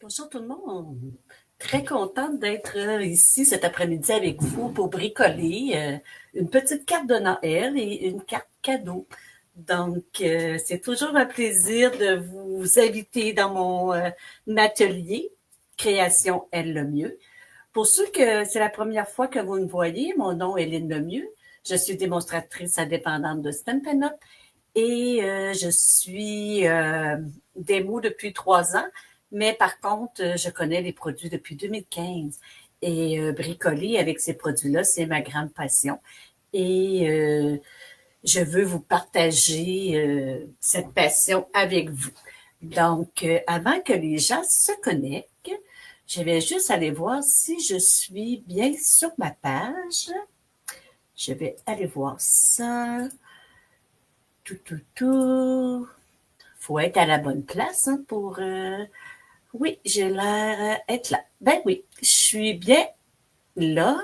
Bonjour tout le monde. Très contente d'être ici cet après-midi avec vous pour bricoler une petite carte de Noël et une carte cadeau. Donc, c'est toujours un plaisir de vous inviter dans mon atelier Création Elle le mieux. Pour ceux que c'est la première fois que vous me voyez, mon nom est Lynne Lemieux. Je suis démonstratrice indépendante de Stampin' Up et je suis démo depuis 3 ans. Mais par contre, je connais les produits depuis 2015 et bricoler avec ces produits-là, c'est ma grande passion. Et je veux vous partager cette passion avec vous. Donc, avant que les gens se connectent, je vais juste aller voir si je suis bien sur ma page. Je vais aller voir ça. Faut être à la bonne place pour... Oui, j'ai l'air être là. Ben oui, je suis bien là.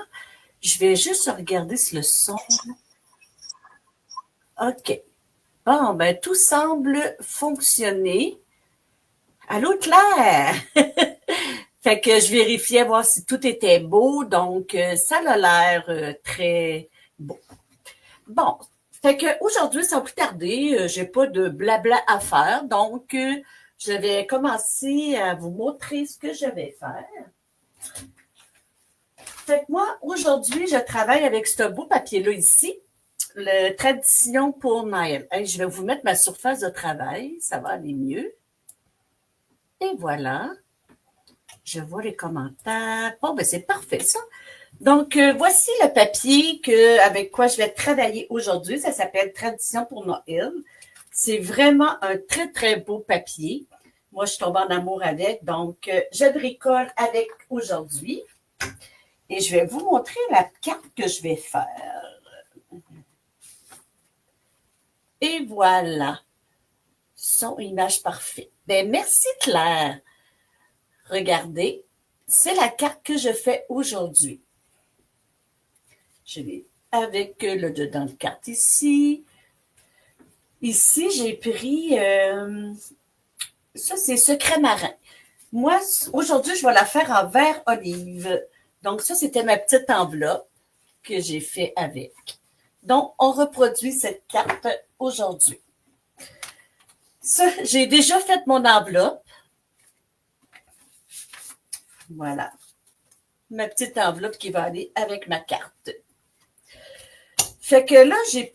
Je vais juste regarder si le son... OK. Bon, ben tout semble fonctionner. Allô, Claire? Fait que je vérifiais voir si tout était beau, donc ça a l'air très beau. Bon, fait que aujourd'hui, sans plus tarder, j'ai pas de blabla à faire, donc je vais commencer à vous montrer ce que je vais faire. Fait que moi, aujourd'hui, je travaille avec ce beau papier-là ici, le Tradition pour Noël. Hey, je vais vous mettre ma surface de travail, ça va aller mieux. Et voilà. Je vois les commentaires. Bon, ben c'est parfait, ça. Donc, voici le papier avec quoi je vais travailler aujourd'hui. Ça s'appelle Tradition pour Noël. C'est vraiment un très, très beau papier. Moi, je tombe en amour avec. Donc, je bricole avec aujourd'hui. Et je vais vous montrer la carte que je vais faire. Et voilà. Son image parfaite. Ben, merci Claire. Regardez, c'est la carte que je fais aujourd'hui. Je vais avec le dedans de carte ici. Ici, j'ai pris, ça c'est Secret Marin. Moi, aujourd'hui, je vais la faire en vert olive. Donc ça, c'était ma petite enveloppe que j'ai fait avec. Donc, on reproduit cette carte aujourd'hui. Ça, j'ai déjà fait mon enveloppe. Voilà. Ma petite enveloppe qui va aller avec ma carte. Fait que là, j'ai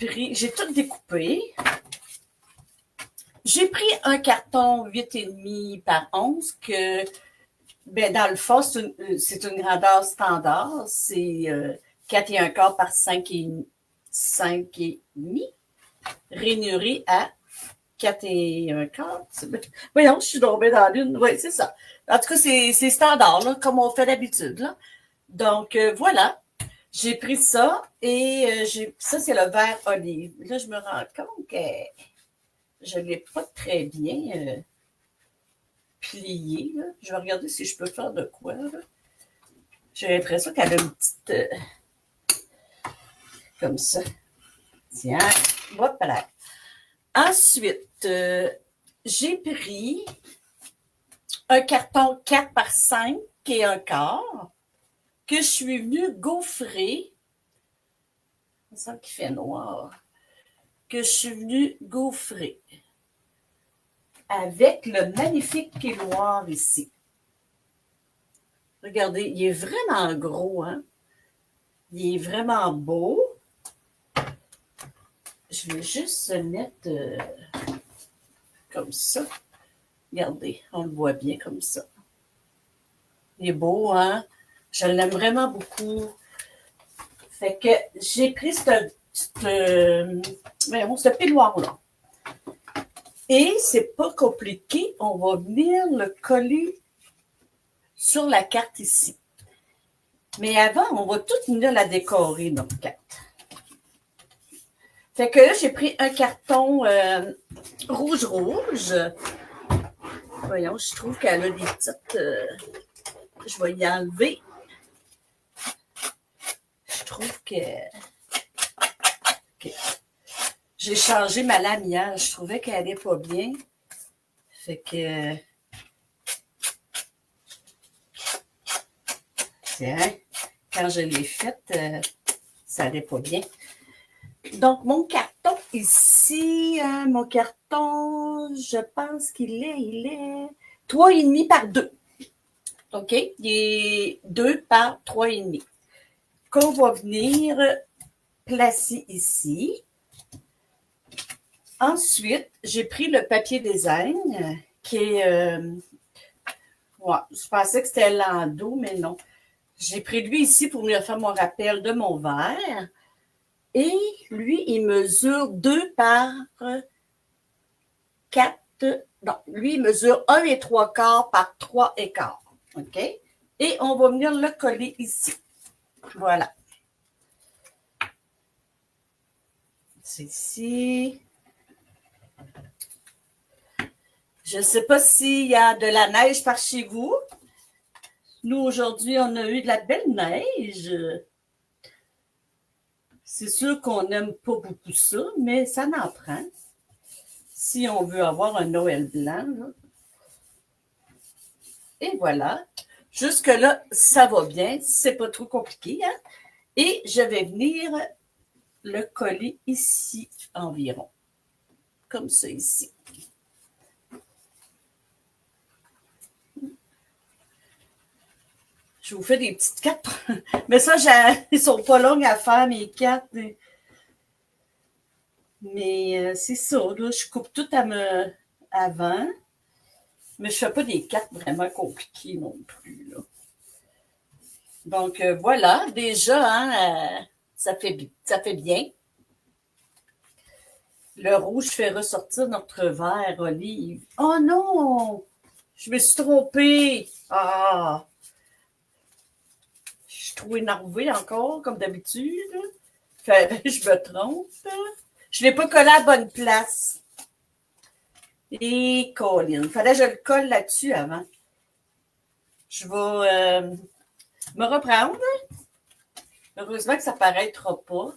tout découpé. J'ai pris un carton 8,5 par 11 que, ben, dans le fond, c'est une grandeur standard. C'est 4,25 par 5,5, rainuré à 4,25. Voyons, je suis tombée dans l'une. Oui, c'est ça. En tout cas, c'est standard, là, comme on fait d'habitude. Là. Donc, voilà. J'ai pris ça et ça, c'est le vert olive. Là, je me rends compte que je ne l'ai pas très bien plié. Là. Je vais regarder si je peux faire de quoi. J'ai l'impression qu'elle a une petite... comme ça. Tiens, voilà. Ensuite, j'ai pris un carton 4 par 5 et un quart que je suis venue gaufrer. Il me semble qu'il fait noir. Que je suis venue gaufrer avec le magnifique piloir ici. Regardez, il est vraiment gros, hein? Il est vraiment beau. Je vais juste se mettre comme ça. Regardez, on le voit bien comme ça. Il est beau, hein? Je l'aime vraiment beaucoup. Fait que j'ai pris ce peignoir-là. Et c'est pas compliqué. On va venir le coller sur la carte ici. Mais avant, on va tout venir la décorer, notre carte. Fait que là, j'ai pris un carton rouge. Voyons, je trouve qu'elle a des petites... je vais y enlever. Je trouve que... J'ai changé ma lame hier. Je trouvais qu'elle allait pas bien. Fait que... Tiens, quand je l'ai faite, ça n'allait pas bien. Donc, mon carton ici, mon carton, je pense il est 3,5 par 2. OK? Il est 2 par 3,5. Qu'on va venir placer ici. Ensuite, j'ai pris le papier design qui est... ouais, je pensais que c'était Lando, mais non. J'ai pris lui ici pour venir faire mon rappel de mon verre. Et lui, il mesure 2 par 4. Non, lui, il mesure 1,75 par 3,25. OK? Et on va venir le coller ici. Voilà. C'est ici. Je ne sais pas s'il y a de la neige par chez vous. Nous, aujourd'hui, on a eu de la belle neige. C'est sûr qu'on n'aime pas beaucoup ça, mais ça n'en prend. Si on veut avoir un Noël blanc. Là. Et voilà. Jusque-là, ça va bien. C'est pas trop compliqué. Hein? Et je vais venir le coller ici environ. Comme ça ici. Je vous fais des petites cartes. Mais ça, ils sont pas longues à faire, mes cartes. Mais c'est ça, là. Je coupe tout avant. Mais je fais pas des cartes vraiment compliquées non plus, là. Donc, voilà. Déjà, hein, ça fait bien. Le rouge fait ressortir notre vert olive. Oh non! Je me suis trompée. Ah! Je suis trop énervée encore, comme d'habitude. Fait, je me trompe. Je ne l'ai pas collé à la bonne place. Et Colin. Il fallait que je le colle là-dessus avant. Je vais me reprendre. Heureusement que ça ne paraîtra pas.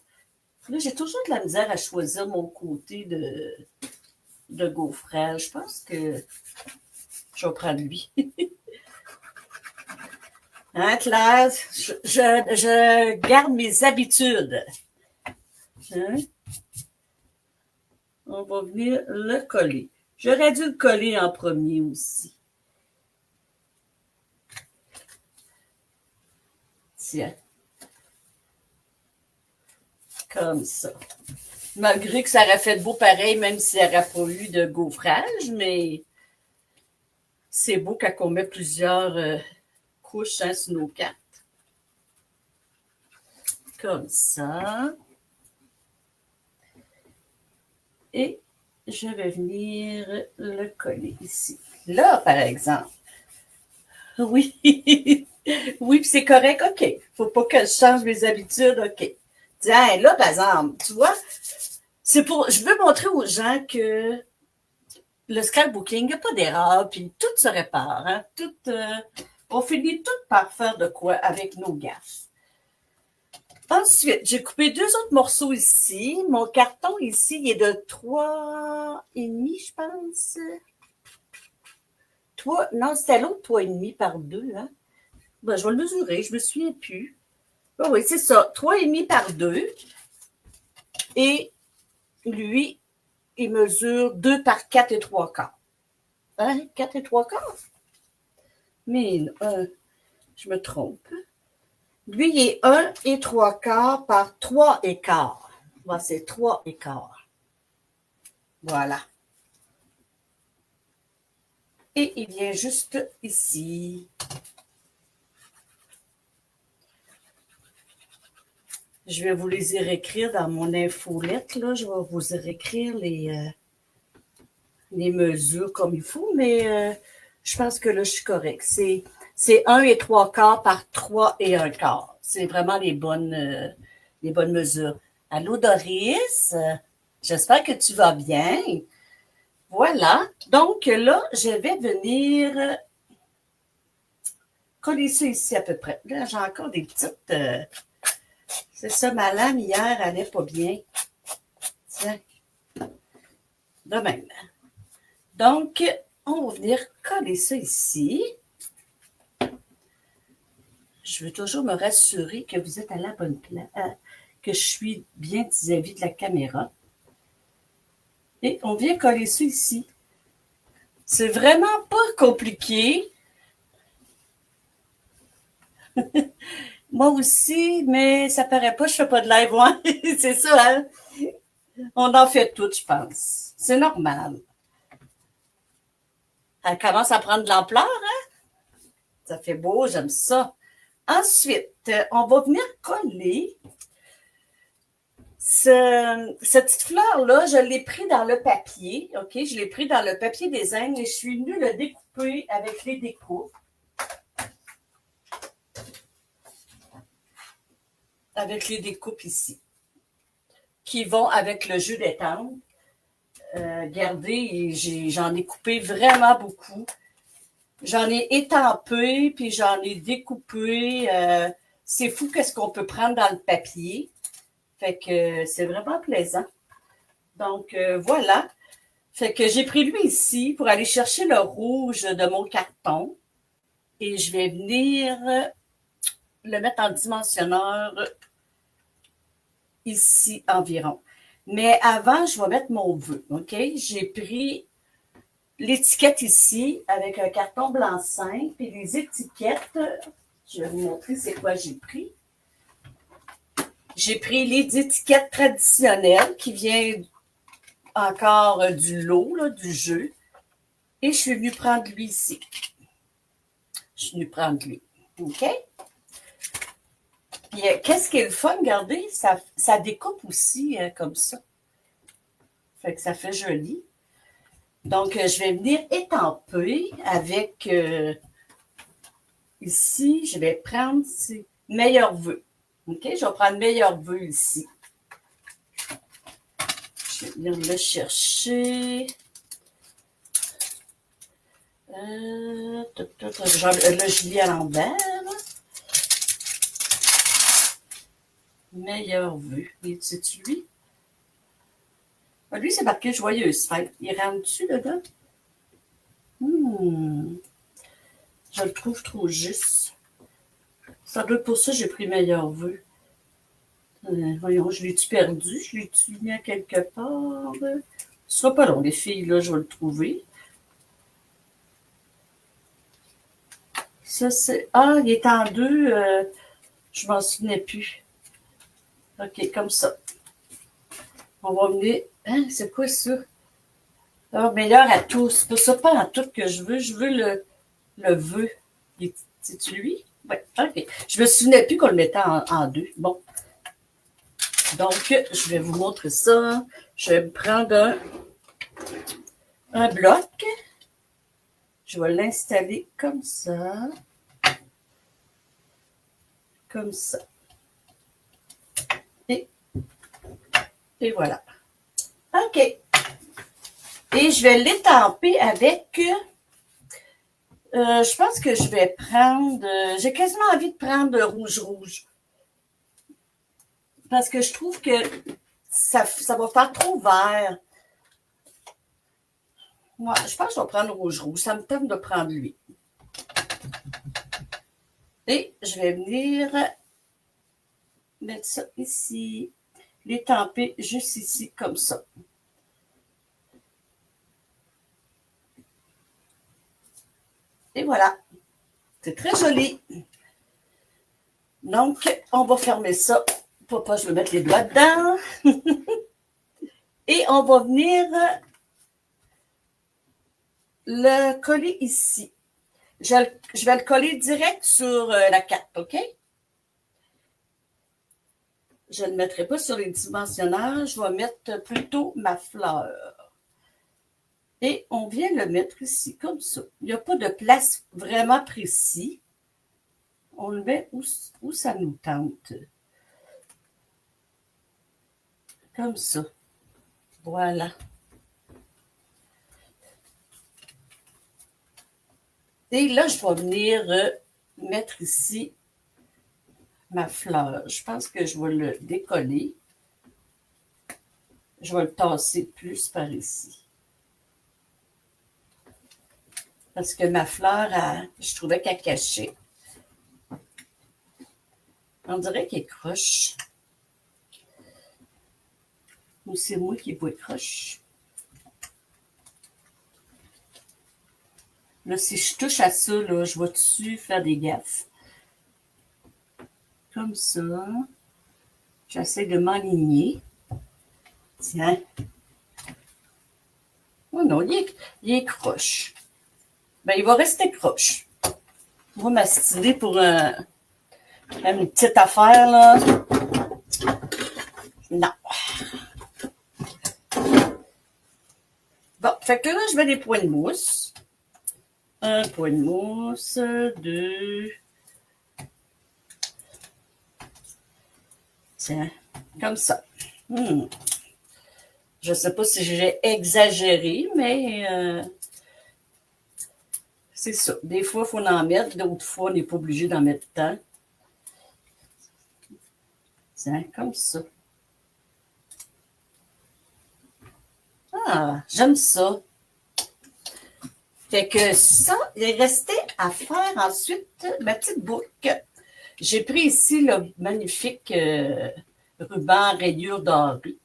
Là, j'ai toujours de la misère à choisir mon côté de gaufrage. Je pense que je vais prendre lui. Hein, Claire? Je garde mes habitudes. Hein? On va venir le coller. J'aurais dû le coller en premier aussi. Tiens. Comme ça. Malgré que ça aurait fait beau pareil, même s'il n'y aurait pas eu de gaufrage, mais c'est beau quand on met plusieurs couches hein, sur nos cartes. Comme ça. Et je vais venir le coller ici. Là, par exemple. Oui. Oui, puis c'est correct. OK. Il ne faut pas que je change mes habitudes. OK. Tiens, là, par exemple, tu vois, je veux montrer aux gens que le scrapbooking, il n'y a pas d'erreur, puis tout se répare. Hein? On finit tout par faire de quoi avec nos gaffes. Ensuite, j'ai coupé 2 autres morceaux ici. Mon carton ici, il est de 3,5, je pense. Non, c'était l'autre 3,5 par 2. Hein? Ben, je vais le mesurer, je ne me souviens plus. Oh, oui, c'est ça, 3,5 par 2. Et lui, il mesure 2 par 4,75. Hein? 4,75? Mais je me trompe. Lui, il est 1,75 par 3,25. Bon, c'est 3,25. Voilà. Et il vient juste ici. Je vais vous les y réécrire dans mon infolette. Là. Je vais vous y réécrire les mesures comme il faut, mais je pense que là, je suis correcte. C'est 1,75 par 3,25. C'est vraiment les bonnes mesures. Allô, Doris? J'espère que tu vas bien. Voilà. Donc là, je vais venir coller ça ici à peu près. Là, j'ai encore des petites... c'est ça, ma lame hier, elle n'est pas bien. Tiens. De même. Donc, on va venir coller ça ici. Je veux toujours me rassurer que vous êtes à la bonne place, que je suis bien vis-à-vis de la caméra. Et on vient coller ça ici. C'est vraiment pas compliqué. Moi aussi, mais ça paraît pas, je fais pas de live, ouais. C'est ça, hein? On en fait tout, je pense. C'est normal. Elle commence à prendre de l'ampleur, hein? Ça fait beau, j'aime ça. Ensuite, on va venir coller cette petite fleur-là. Je l'ai pris dans le papier, OK? Je l'ai pris dans le papier des Indes et je suis venue le découper avec les découpes. Avec les découpes ici, qui vont avec le jeu d'étendre. Regardez, j'en ai coupé vraiment beaucoup. J'en ai étampé, puis j'en ai découpé. C'est fou qu'est-ce qu'on peut prendre dans le papier. Fait que c'est vraiment plaisant. Donc, voilà. Fait que j'ai pris lui ici pour aller chercher le rouge de mon carton. Et je vais venir le mettre en dimensionneur ici environ. Mais avant, je vais mettre mon vœu, OK? J'ai pris l'étiquette ici avec un carton blanc simple et les étiquettes. Je vais vous montrer c'est quoi j'ai pris. J'ai pris les étiquettes traditionnelles qui viennent encore du lot, là, du jeu. Et je suis venue prendre lui ici. Je suis venue prendre lui. OK? Puis, qu'est-ce qui est le fun? Regardez, ça découpe aussi comme ça. Fait que ça fait joli. Donc, je vais venir étamper avec, ici, je vais prendre meilleur vœu. OK? Je vais prendre meilleur vœu ici. Je vais venir le chercher. Là, je lis à l'envers. Meilleur vœu. C'est-tu lui? Lui, c'est marqué joyeuse fête. Il rentre-tu dedans? Je le trouve trop juste. Ça doit être pour ça que j'ai pris meilleur vœu. Voyons, je l'ai-tu perdu? Je l'ai-tu mis à quelque part? Ce sera pas long, les filles, là, je vais le trouver. Ça, c'est... Ah, il est en deux. Je m'en souvenais plus. OK, comme ça. On va venir... Hein, c'est quoi ça? Ah, meilleur à tous. C'est ça pas en tout que je veux. Je veux le vœu. C'est-tu lui? Oui, OK. Je me souvenais plus qu'on le mettait en deux. Bon. Donc, je vais vous montrer ça. Je vais prendre un bloc. Je vais l'installer comme ça. Comme ça. Et voilà. OK. Et je vais l'étamper avec... je pense que je vais prendre... j'ai quasiment envie de prendre rouge. Parce que je trouve que ça va faire trop vert. Moi, je pense que je vais prendre rouge. Ça me tente de prendre lui. Et je vais venir mettre ça ici. L'étamper juste ici, comme ça. Et voilà. C'est très joli. Donc, on va fermer ça. Papa, je vais mettre les doigts dedans. Et on va venir le coller ici. Je vais le coller direct sur la carte, OK? Je ne le mettrai pas sur les dimensionneurs. Je vais mettre plutôt ma fleur. Et on vient le mettre ici, comme ça. Il n'y a pas de place vraiment précis. On le met où ça nous tente. Comme ça. Voilà. Et là, je vais venir mettre ici ma fleur. Je pense que je vais le décoller. Je vais le tasser plus par ici. Parce que ma fleur, je trouvais qu'elle cachait. On dirait qu'il est croche. Ou c'est moi qui vois croche. Là, si je touche à ça, là, je vais-tu faire des gaffes? Comme ça. J'essaie de m'aligner. Tiens. Oh non, il est croche. Ben, il va rester croche. On va m'astiner pour une petite affaire, là. Non. Bon, fait que là, je mets des points de mousse. Un point de mousse, deux. Tiens, comme ça. Je ne sais pas si j'ai exagéré, mais c'est ça. Des fois, il faut en mettre, d'autres fois, on n'est pas obligé d'en mettre tant. Tiens, comme ça. Ah, j'aime ça. Fait que ça, il restait à faire ensuite ma petite boucle. J'ai pris ici le magnifique ruban rayure dorée.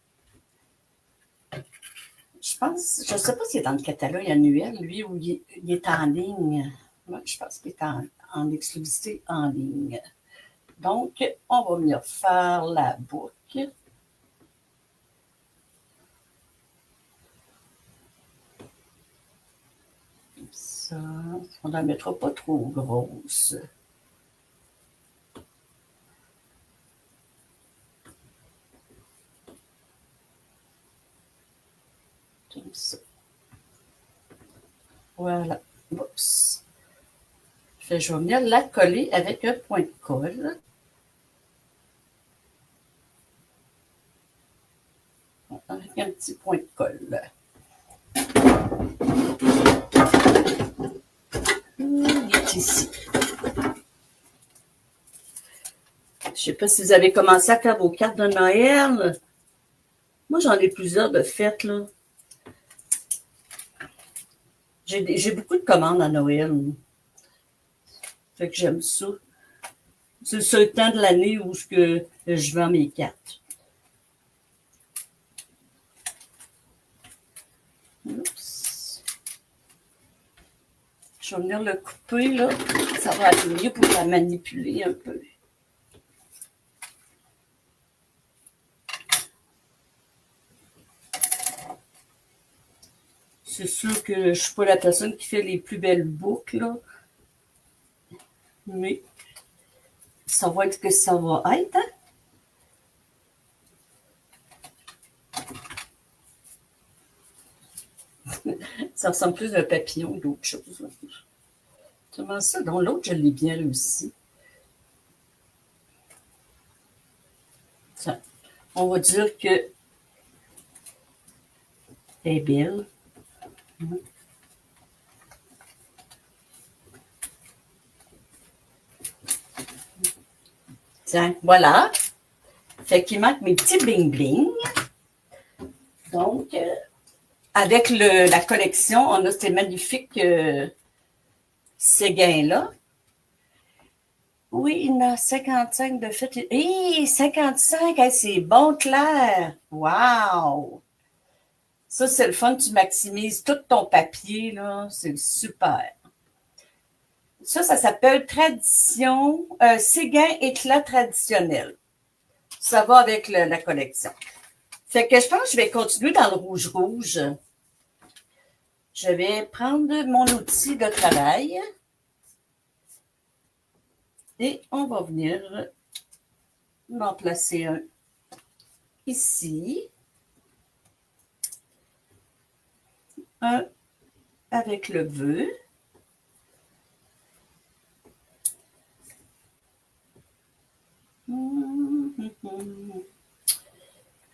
Je pense, je ne sais pas s'il est dans le catalogue annuel, lui, ou il est en ligne. Moi, je pense qu'il est en exclusivité en ligne. Donc, on va venir faire la boucle. Comme ça, on n'en mettra pas trop grosse. Comme ça. Voilà. Oups. Je vais venir la coller avec un point de colle. Avec un petit point de colle. Il est ici. Je ne sais pas si vous avez commencé à faire vos cartes de Noël. Moi, j'en ai plusieurs de fêtes, là. J'ai beaucoup de commandes à Noël. Fait que j'aime ça. C'est le seul temps de l'année où je vends mes cartes. Oups. Je vais venir le couper, là. Ça va être mieux pour la manipuler un peu. C'est sûr que je ne suis pas la personne qui fait les plus belles boucles, là. Mais ça va être ce que ça va être, hein? Ça ressemble plus à un papillon qu'autre chose. Comment ça? Dans l'autre, je l'ai bien réussi. Ça, on va dire que elle est belle. Tiens, voilà. Fait qu'il manque mes petits bling-bling. Donc, avec la collection, on a ces magnifiques séguins-là. Oui, il y en a 55 de fait. Hé, 55! Hey, c'est bon, Claire! Wow! Ça, c'est le fun. Tu maximises tout ton papier, là. C'est super. Ça s'appelle Tradition, Séguin éclat traditionnel. Ça va avec la collection. Fait que je pense que je vais continuer dans le rouge-rouge. Je vais prendre mon outil de travail. Et on va venir en placer un ici. Un avec le vœu.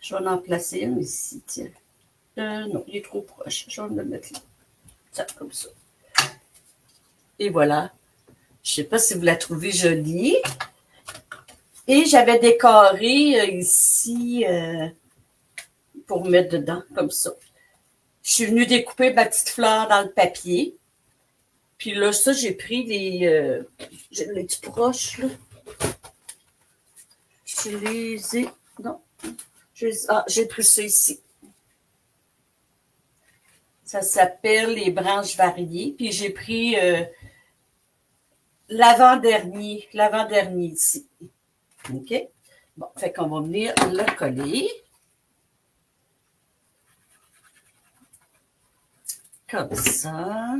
Je vais en placer un ici, tiens. Non, il est trop proche. Je vais le mettre là. Tiens, comme ça. Et voilà. Je ne sais pas si vous la trouvez jolie. Et j'avais décoré ici pour mettre dedans, comme ça. Je suis venue découper ma petite fleur dans le papier. Puis là, ça, j'ai pris les petits broches, là. Je les ai... Non. J'ai pris ça ici. Ça s'appelle les branches variées. Puis j'ai pris l'avant-dernier ici. OK? Bon, fait qu'on va venir le coller. Comme ça.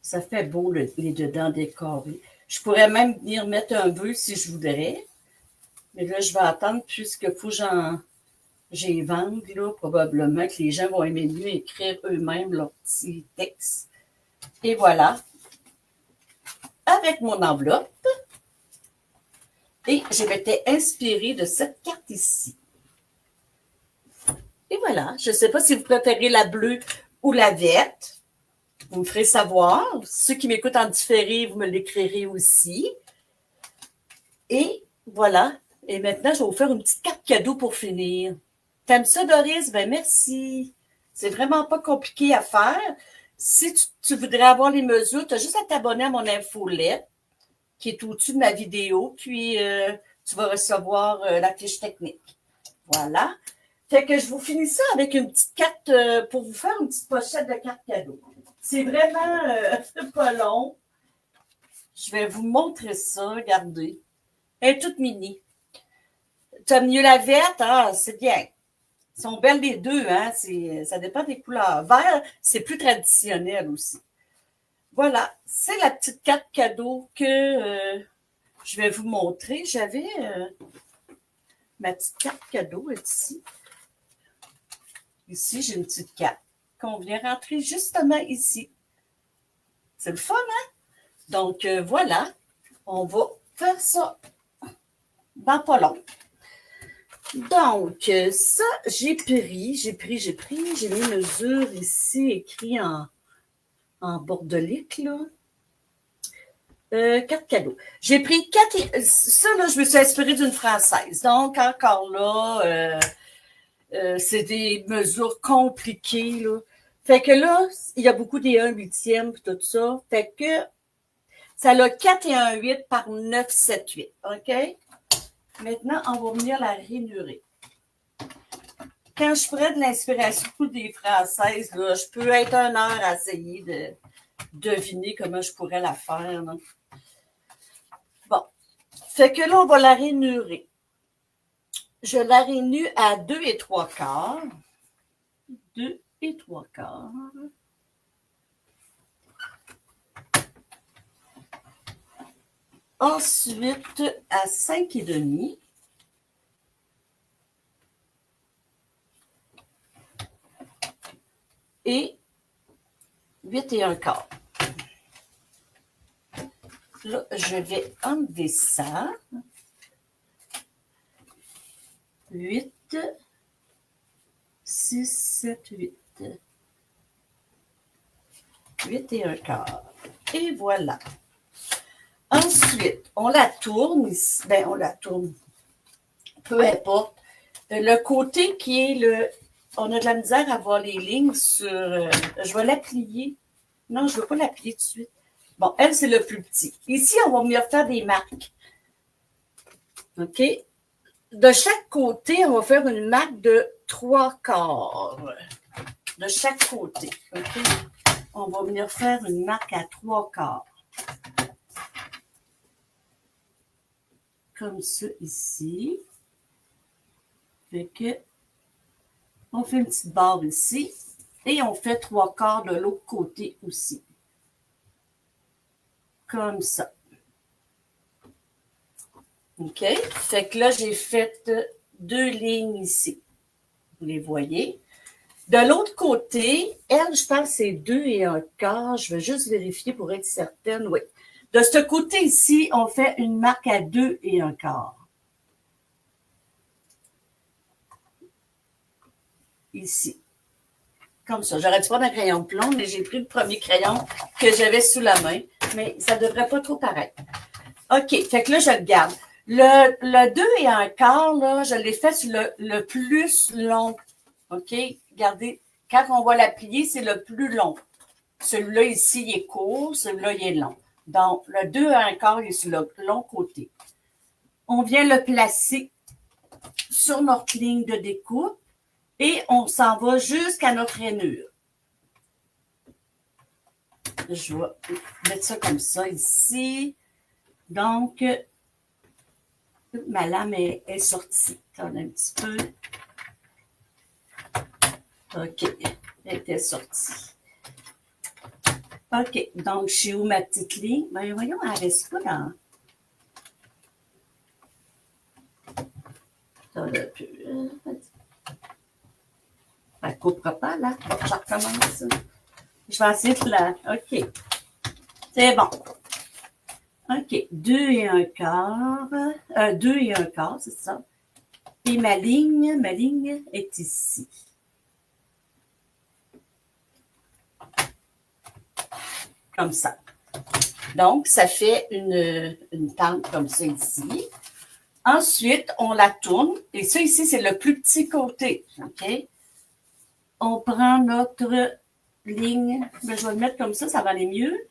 Ça fait beau, les dedans décorés. Je pourrais même venir mettre un vœu si je voudrais. Mais là, je vais attendre puisque faut que j'y vende, là, probablement que les gens vont aimer mieux écrire eux-mêmes leur petit texte. Et voilà. Avec mon enveloppe. Et je m'étais inspirée de cette carte ici. Et voilà. Je ne sais pas si vous préférez la bleue ou la verte. Vous me ferez savoir. Ceux qui m'écoutent en différé, vous me l'écrirez aussi. Et voilà. Et maintenant, je vais vous faire une petite carte cadeau pour finir. T'aimes ça, Doris? Ben merci. C'est vraiment pas compliqué à faire. Si tu voudrais avoir les mesures, tu as juste à t'abonner à mon infolette qui est au-dessus de ma vidéo, puis tu vas recevoir la fiche technique. Voilà. Fait que je vous finis ça avec une petite carte pour vous faire une petite pochette de carte cadeau. C'est vraiment pas long. Je vais vous montrer ça. Regardez. Elle est toute mini. Tu as mieux la verte? Ah, c'est bien. Ils sont belles les deux, hein? Ça dépend des couleurs. Vert, c'est plus traditionnel aussi. Voilà, c'est la petite carte cadeau que je vais vous montrer. J'avais ma petite carte cadeau ici. Ici, j'ai une petite carte qu'on vient rentrer justement ici. C'est le fun, hein? Donc, voilà. On va faire ça dans pas long. Donc, ça, j'ai mis mesure ici, écrit en bordelique, là. Carte cadeau. J'ai pris 4... Ça, là, je me suis inspirée d'une française. Donc, encore là, c'est des mesures compliquées, là. Fait que là, il y a beaucoup des 1/8 et tout ça. Fait que ça a 4 et 1/8 par 9, 7, 8. OK? Maintenant, on va venir la rainurer. Quand je ferai de l'inspiration des Françaises, là, je peux être 1 heure à essayer de deviner comment je pourrais la faire. Là. Bon. Fait que là, on va la rainurer. Je la rainure à 2 et 3/4. 2 et 3/4. Ensuite, à 5 et demi. Et 8 et 1/4. Là, je vais enlever ça. 8, 6, 7, 8. 8 et 1/4. Et voilà. Ensuite, on la tourne ici. Ben, on la tourne. Peu importe. Le côté qui est le... On a de la misère à voir les lignes sur... je vais la plier. Non, je ne veux pas la plier tout de suite. Bon, elle, c'est le plus petit. Ici, on va venir faire des marques. OK? De chaque côté, on va faire une marque de 3/4. De chaque côté. OK? On va venir faire une marque à 3/4. Comme ça, ici. Fait que, on fait une petite barre ici. Et on fait 3/4 de l'autre côté aussi. Comme ça. OK? Fait que là, j'ai fait 2 lignes ici. Vous les voyez. De l'autre côté, elle, je pense que c'est 2 et 1/4. Je vais juste vérifier pour être certaine. Oui. De ce côté ici, on fait une marque à 2 et 1/4. Ici. Comme ça. J'aurais dû prendre un crayon de plomb, mais j'ai pris le premier crayon que j'avais sous la main. Mais ça ne devrait pas trop paraître. OK. Fait que là, je le garde. Le 2 et 1/4, là, je l'ai fait sur le plus long. OK? Regardez, quand on va la plier, c'est le plus long. Celui-là ici, il est court, celui-là, il est long. Donc, le 2 à 1/4, il est sur le long côté. On vient le placer sur notre ligne de découpe et on s'en va jusqu'à notre rainure. Je vais mettre ça comme ça ici. Donc, ma lame est sortie. Attends un petit peu. OK, elle était sortie. OK, donc, je suis où ma petite ligne? Ben, voyons, elle reste pas dans... Attends un peu. Elle ne coupera pas, là. Je recommence. Je vais essayer de la... OK. C'est bon. OK, 2 et 1/4. 2 et 1/4, c'est ça. Et ma ligne est ici. Comme ça. Donc, ça fait une tente comme ça ici. Ensuite, on la tourne. Et ça ici, c'est le plus petit côté. OK? On prend notre ligne. Ben, je vais le mettre comme ça va aller mieux.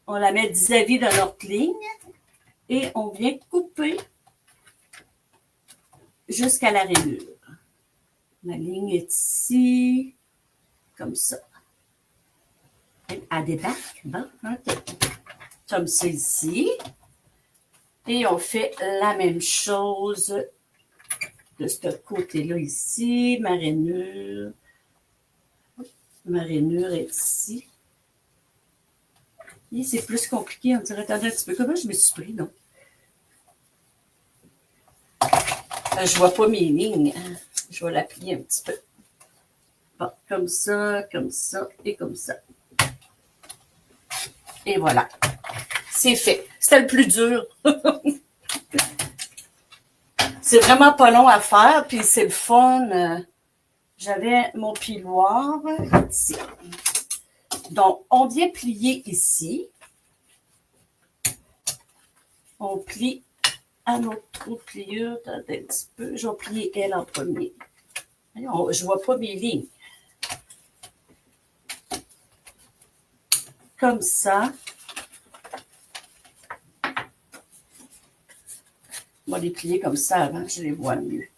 On la met vis-à-vis de notre ligne. Et on vient couper jusqu'à la rainure. Ma ligne est ici. Comme ça. Elle débarque. Bon, OK. Comme ça ici. Et on fait la même chose de ce côté-là ici. Ma rainure est ici. Et c'est plus compliqué. On dirait, attendez un petit peu. Comment je me suis pris, non? Je vois pas mes lignes. Je vais la plier un petit peu. Bon, comme ça et comme ça. Et voilà. C'est fait. C'était le plus dur. C'est vraiment pas long à faire, puis c'est le fun. J'avais mon piloir ici. Donc, on vient plier ici. On plie à notre trou de pliure. Attendez un petit peu. Je vais plier elle en premier. Je vois pas mes lignes. Comme ça. On va les plier comme ça avant que je les vois mieux.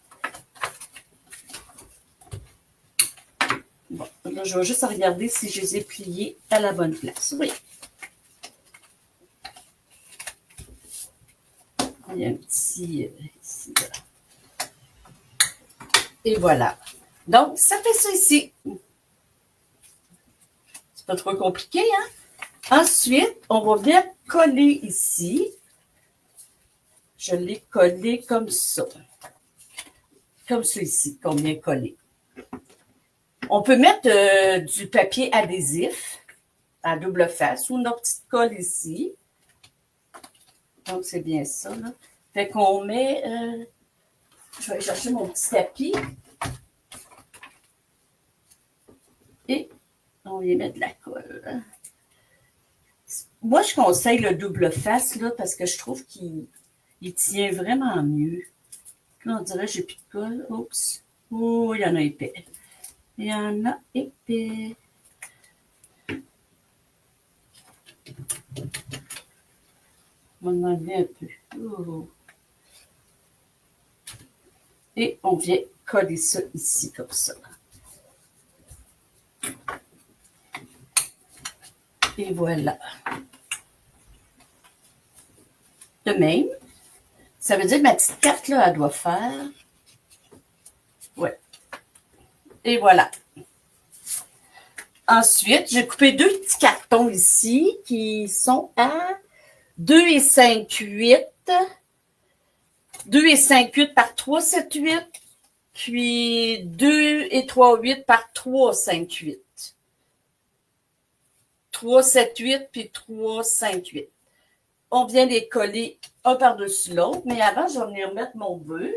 Bon, là, je vais juste regarder si je les ai pliés à la bonne place. Oui. Il y a un petit ici, là. Et voilà. Donc, ça fait ça ici. C'est pas trop compliqué, hein? Ensuite, on va bien coller ici. Je l'ai collé comme ça. Comme celui-ci qu'on vient coller. On peut mettre du papier adhésif à double face ou notre petite colle ici. Donc, c'est bien ça, là. Fait qu'on met... je vais aller chercher mon petit tapis. Et on vient mettre de la colle. Moi, je conseille le double face, là, parce que je trouve qu'il tient vraiment mieux. Là, on dirait que j'ai plus de colle. Oups. Oh, il y en a épais. Il y en a épais. On va en enlever un peu. Oh. Et on vient coller ça ici, comme ça. Et voilà. De même, ça veut dire que ma petite carte, là, elle doit faire... Ouais. Et voilà. Ensuite, j'ai coupé deux petits cartons ici qui sont à 2,5/8. 2,5/8 par 3,7/8. Puis 2,3/8 par 3,5/8. 3,7/8 puis 3,5/8. On vient les coller un par-dessus l'autre, mais avant, je vais venir mettre mon vœu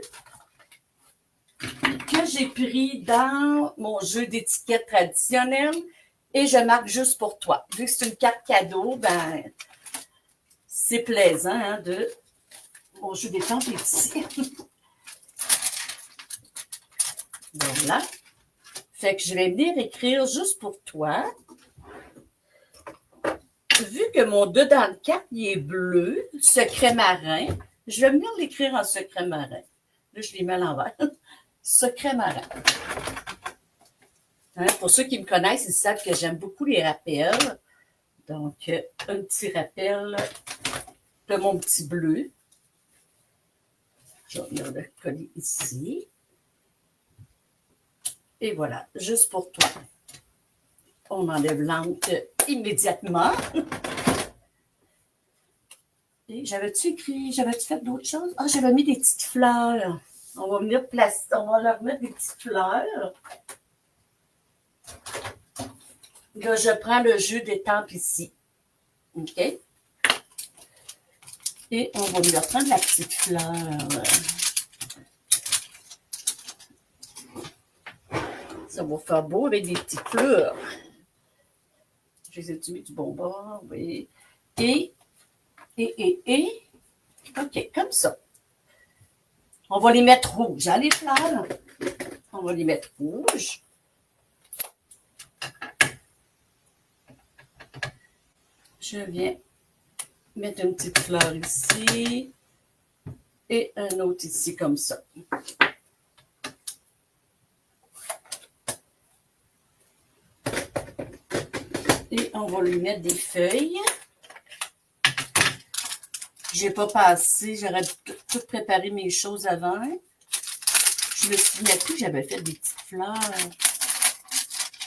que j'ai pris dans mon jeu d'étiquette traditionnel et je marque juste pour toi. Vu que c'est une carte cadeau, ben c'est plaisant hein, de... Mon jeu d'étante est ici. Voilà. Fait que je vais venir écrire juste pour toi. que mon dedans de carte, il est bleu, secret marin. Je vais venir l'écrire en secret marin. Là, je l'ai mis à l'envers. Secret marin. Hein, pour ceux qui me connaissent, ils savent que j'aime beaucoup les rappels. Donc, un petit rappel de mon petit bleu. Je vais venir le coller ici. Et voilà, juste pour toi. On enlève l'encre immédiatement. Et j'avais-tu fait d'autres choses? Ah, j'avais mis des petites fleurs. On va venir placer, on va leur mettre des petites fleurs. Là, je prends le jeu d'étampe ici. OK? Et on va venir prendre la petite fleur. Ça va faire beau avec des petites fleurs. Je les ai mis du bon bord, oui. Et, OK, comme ça. On va les mettre rouges, hein, les fleurs. On va les mettre rouges. Je viens mettre une petite fleur ici et un autre ici comme ça. Et on va lui mettre des feuilles. J'ai pas passé, j'aurais tout préparé mes choses avant. Je me souviens plus que j'avais fait des petites fleurs.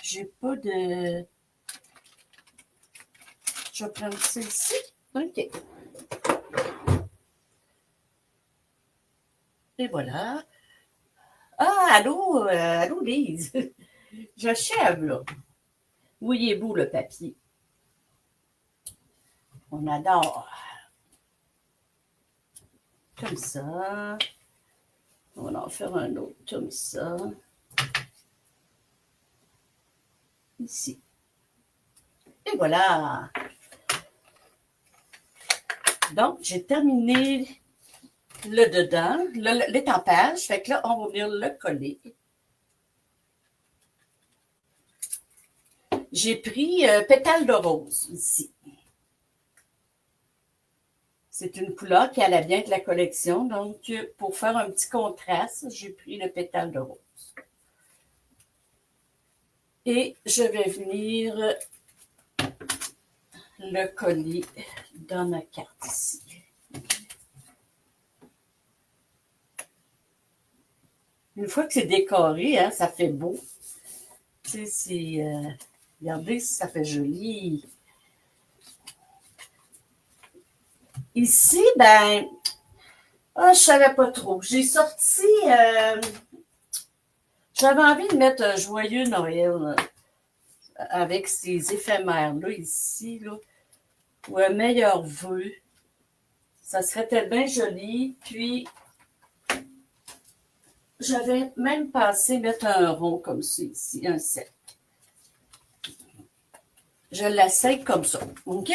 J'ai pas de... Je vais prendre ça ici. OK. Et voilà. Ah, allô, allô Lise. J'achève, là. Oui, il est beau, le papier. On adore. Comme ça. On va en faire un autre comme ça. Ici. Et voilà. Donc, j'ai terminé le dedans, l'étampage. Fait que là, on va venir le coller. J'ai pris pétale de rose ici. C'est une couleur qui allait bien avec la collection. Donc, pour faire un petit contraste, j'ai pris le pétale de rose. Et je vais venir le coller dans ma carte ici. Une fois que c'est décoré, hein, ça fait beau. Tu sais, c'est... regardez si ça fait joli. Ici, ben... je savais pas trop. J'ai sorti... j'avais envie de mettre un joyeux Noël avec ces éphémères-là, ici, là. Ou un meilleur vœu. Ça serait tellement joli. Puis, j'avais même pensé mettre un rond comme ça ici, un cercle. Je l'essaye comme ça, OK?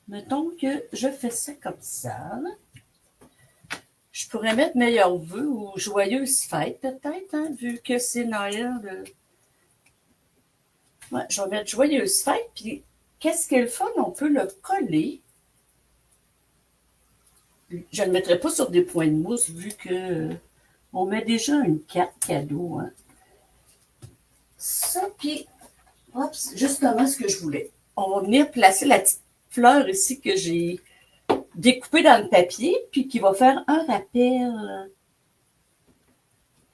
Mettons que je fais ça comme ça. Là. Je pourrais mettre meilleur vœu ou joyeuse fête, peut-être, hein, vu que c'est Noël. Ouais, je vais mettre joyeuse fête, puis qu'est-ce qu'il faut? On peut le coller. Je ne le mettrai pas sur des points de mousse, vu que on met déjà une carte cadeau. Hein. Ça, puis, justement ce que je voulais. On va venir placer la petite fleur ici que j'ai découpée dans le papier, puis qui va faire un rappel.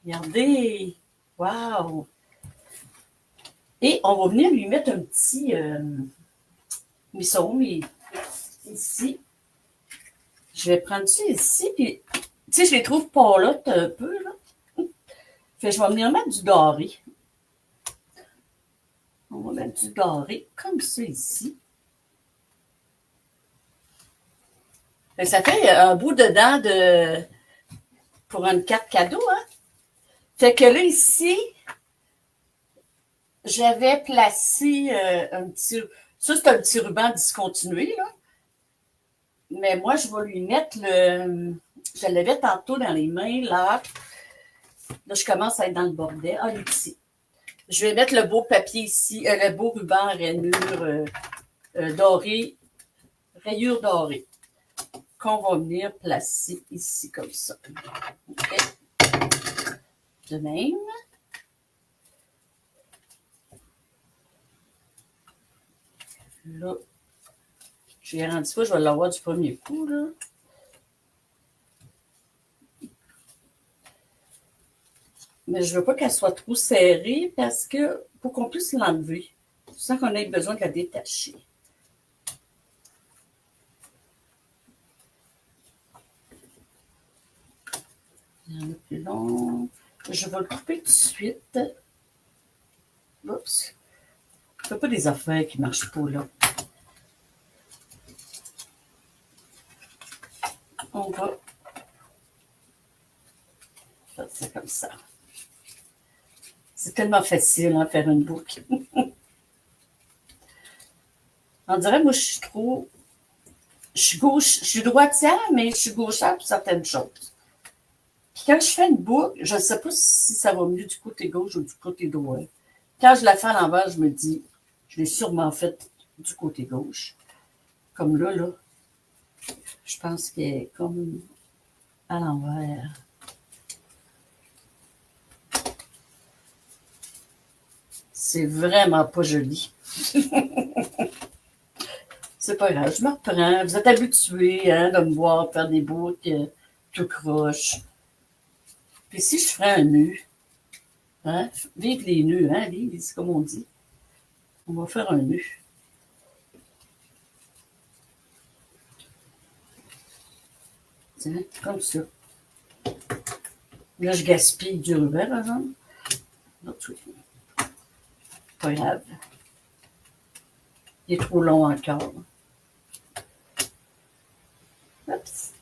Regardez! Wow! Et on va venir lui mettre un petit misson ici. Je vais prendre ça ici, puis, tu sais, je les trouve pas là, un peu, là. Fait que je vais venir mettre du doré. On va mettre du doré comme ça ici. Fait que ça fait un bout dedans pour une carte cadeau, hein. Fait que là, ici, j'avais placé un petit... Ça, c'est un petit ruban discontinué, là. Mais moi, je vais lui mettre le... Je l'avais tantôt dans les mains, là. Là, je commence à être dans le bordel. Ah, il est ici. Je vais mettre le beau papier ici, le beau ruban à rainure dorée, rayures dorées, qu'on va venir placer ici comme ça. Okay. De même. Là, je garantis pas, je vais l'avoir du premier coup, là. Mais je veux pas qu'elle soit trop serrée parce que pour qu'on puisse l'enlever, sans qu'on ait besoin de la détacher. Il y en a plus long. Je vais le couper tout de suite. Oups. Je fais pas des affaires qui marchent pas, là. On va faire ça comme ça. C'est tellement facile, hein, faire une boucle. On dirait, moi, je suis trop... je suis droitière, mais je suis gauchère pour certaines choses. Puis quand je fais une boucle, je ne sais pas si ça va mieux du côté gauche ou du côté droit. Quand je la fais à l'envers, je me dis, je l'ai sûrement faite du côté gauche. Comme là, je pense qu'elle est comme à l'envers. C'est vraiment pas joli. C'est pas grave, je me reprends. Vous êtes habitués, hein, de me voir faire des boucles tout croche. Puis si je ferais un nœud, hein, vive les nœuds, hein, vive, c'est comme on dit. On va faire un nœud. Tiens, comme ça. Là, je gaspille du ruban, par exemple. Pas grave. Il est trop long encore. Oups.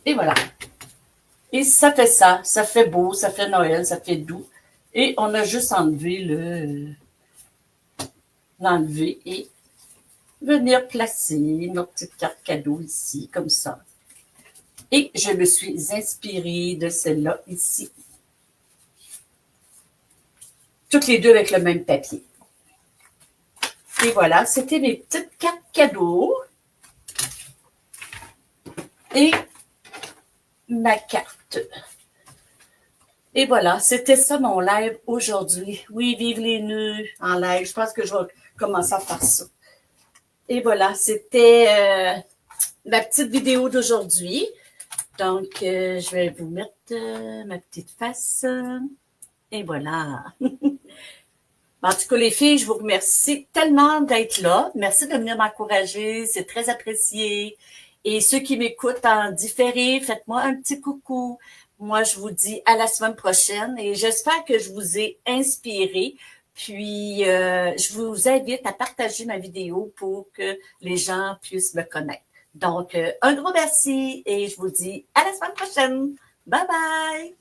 Et voilà. Et ça fait ça. Ça fait beau, ça fait Noël, ça fait doux. Et on a juste enlevé l'enlever et venir placer notre petite carte cadeau ici, comme ça. Et je me suis inspirée de celle-là ici. Toutes les deux avec le même papier. Et voilà, c'était mes petites cartes cadeaux. Et ma carte. Et voilà, c'était ça mon live aujourd'hui. Oui, vive les nœuds en live. Je pense que je vais commencer à faire ça. Et voilà, c'était ma petite vidéo d'aujourd'hui. Donc, je vais vous mettre ma petite face. Et voilà. En tout cas, les filles, je vous remercie tellement d'être là. Merci de venir m'encourager. C'est très apprécié. Et ceux qui m'écoutent en différé, faites-moi un petit coucou. Moi, je vous dis à la semaine prochaine et j'espère que je vous ai inspiré. Puis, je vous invite à partager ma vidéo pour que les gens puissent me connaître. Donc, un gros merci et je vous dis à la semaine prochaine. Bye bye!